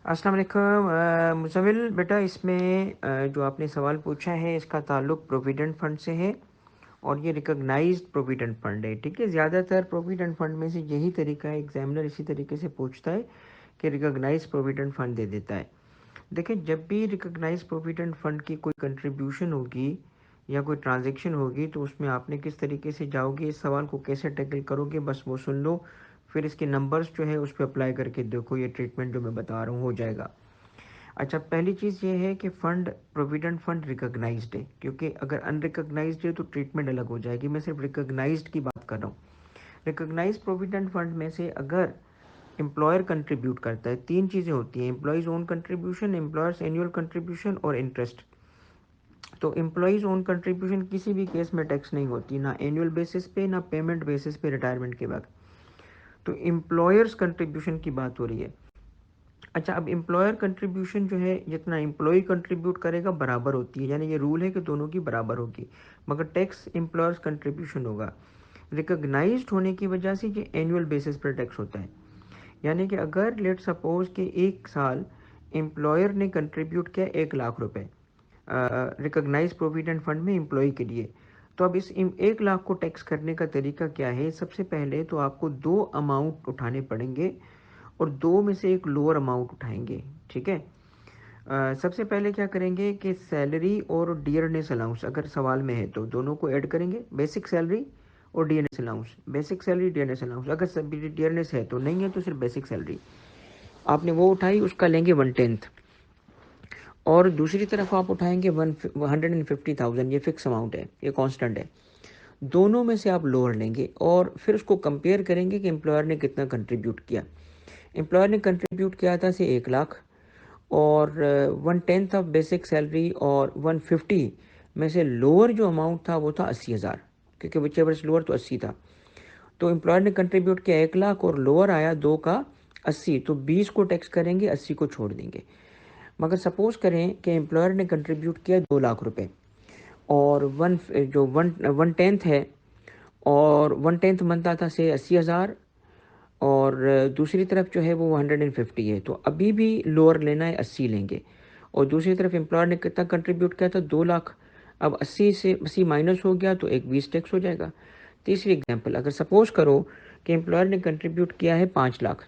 अस्सलाम वालेकुम मुज़म्मिल बेटा, इसमें जो आपने सवाल पूछा है इसका ताल्लुक़ प्रोविडेंट फ़ंड से है और ये रिकॉग्नाइज्ड प्रोविडेंट फ़ंड है। ठीक है, ज़्यादातर प्रोविडेंट फ़ंड में से यही तरीका है, एग्जामिनर इसी तरीके से पूछता है कि रिकॉग्नाइज्ड प्रोविडेंट फ़ंड दे देता है। देखिए, जब भी रिकॉग्नाइज्ड प्रोविडेंट फ़ंड की कोई कंट्रीब्यूशन होगी या कोई ट्रांजैक्शन होगी तो उसमें आपने किस तरीके से जाओगे, इस सवाल को कैसे टैकल करोगे, बस वो सुन लो। फिर इसके नंबर्स जो है उस पर अप्लाई करके देखो, ये ट्रीटमेंट जो मैं बता रहा हूँ हो जाएगा। अच्छा, पहली चीज़ ये है कि फ़ंड प्रोविडेंट फ़ंड रिकॉग्नाइज्ड है, क्योंकि अगर अनरिकॉग्नाइज्ड है तो ट्रीटमेंट अलग हो जाएगी। मैं सिर्फ रिकॉग्नाइज्ड की बात कर रहा हूँ। रिकॉग्नाइज्ड प्रोविडेंट फ़ंड में से अगर एम्प्लॉयर कंट्रीब्यूट करता है, तीन चीज़ें होती हैं: employees own contribution, employers annual contribution और इंटरेस्ट। तो एम्प्लॉयज़ ओन कंट्रीब्यूशन किसी भी केस में टैक्स नहीं होती, ना एनुअल बेसिस पे ना पेमेंट बेसिस पे रिटायरमेंट के बाद। तो एम्प्लॉयर्स कंट्रीब्यूशन की बात हो रही है। अच्छा, अब एम्प्लॉयर कंट्रीब्यूशन जो है जितना एम्प्लॉय कंट्रीब्यूट करेगा बराबर होती है, यानी ये रूल है कि दोनों की बराबर होगी, मगर टैक्स एम्प्लॉयर्स कंट्रीब्यूशन होगा। रिकॉग्नाइज्ड होने की वजह से ये एनुअल बेसिस पर टैक्स होता है। यानी कि अगर लेट सपोज कि एक साल एम्प्लॉयर ने कंट्रीब्यूट किया 1 लाख रुपए रिकॉग्नाइज प्रोविडेंट फंड में एम्प्लॉय के लिए, तो अब इस 1 लाख को टैक्स करने का तरीका क्या है? सबसे पहले तो आपको दो अमाउंट उठाने पड़ेंगे और दो में से एक लोअर अमाउंट उठाएंगे। ठीक है, सबसे पहले क्या करेंगे कि सैलरी और डियरनेस अलाउंस अगर सवाल में है तो दोनों को ऐड करेंगे, बेसिक सैलरी और dearness allowance. Basic salary dearness allowance, अगर सब डियरनेस है तो नहीं है तो सिर्फ बेसिक सैलरी आपने वो उठाई, उसका लेंगे 1/10। और दूसरी तरफ आप उठाएंगे 150,000, ये फिक्स अमाउंट है, ये कांस्टेंट है। दोनों में से आप लोअर लेंगे और फिर उसको कंपेयर करेंगे कि एम्प्लॉयर ने कितना कंट्रीब्यूट किया। एम्प्लॉयर ने कंट्रीब्यूट किया था से 1 लाख, और 1/10 ऑफ बेसिक सैलरी और 150 में से लोअर जो अमाउंट था वो था 80,000, क्योंकि विच एवर लोअर तो 80 था। तो एम्प्लॉयर ने कंट्रीब्यूट किया 1 लाख और लोअर आया 2 का 80, तो 20 को टैक्स करेंगे, 80 को छोड़ देंगे। मगर सपोज करें कि एम्प्लॉयर ने कंट्रीब्यूट किया 2 लाख रुपए और वन टेंथ है, और 1/10 बनता था से 80,000, और दूसरी तरफ जो है वो 150 है, तो अभी भी लोअर लेना है, 80 लेंगे। और दूसरी तरफ एम्प्लॉयर ने कितना कंट्रीब्यूट किया था? 2 लाख। अब 80 से 80 माइनस हो गया तो एक 20 टैक्स हो जाएगा। तीसरी एग्जांपल, अगर सपोज करो कि एम्प्लॉयर ने कंट्रीब्यूट किया है 5 लाख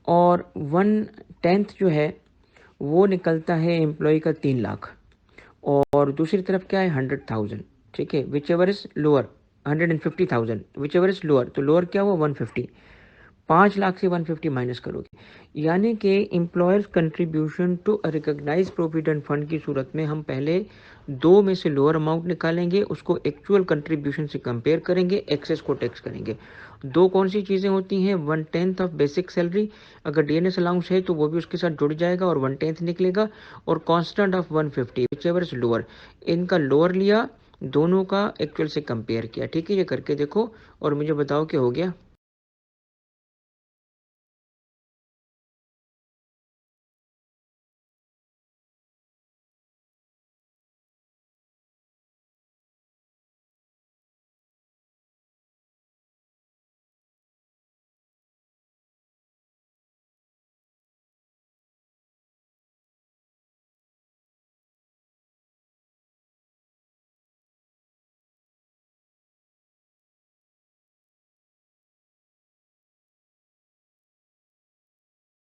और 1/10 जो है वो निकलता है एम्प्लॉय का 3 लाख, और दूसरी तरफ क्या है? 100,000। ठीक है, which ever is lower, 150,000 which ever is lower, तो लोअर क्या हुआ? 150। 5 लाख से 150 माइनस करोगे, यानी कि employers contribution to recognise provident fund की सूरत में हम पहले दो में से लोअर अमाउंट निकालेंगे, उसको एक्चुअल कंट्रीब्यूशन से कंपेयर करेंगे, एक्सेस को टैक्स करेंगे। दो कौन सी चीज़ें होती हैं? 1/10 ऑफ बेसिक सैलरी, अगर डीएनएस अलाउंस है तो वो भी उसके साथ जुड़ जाएगा और 1/10 निकलेगा, और constant of 150 which ever is lower, इनका लोअर लिया, दोनों का एक्चुअल से कंपेयर किया। ठीक है, ये करके देखो और मुझे बताओ कि हो गया।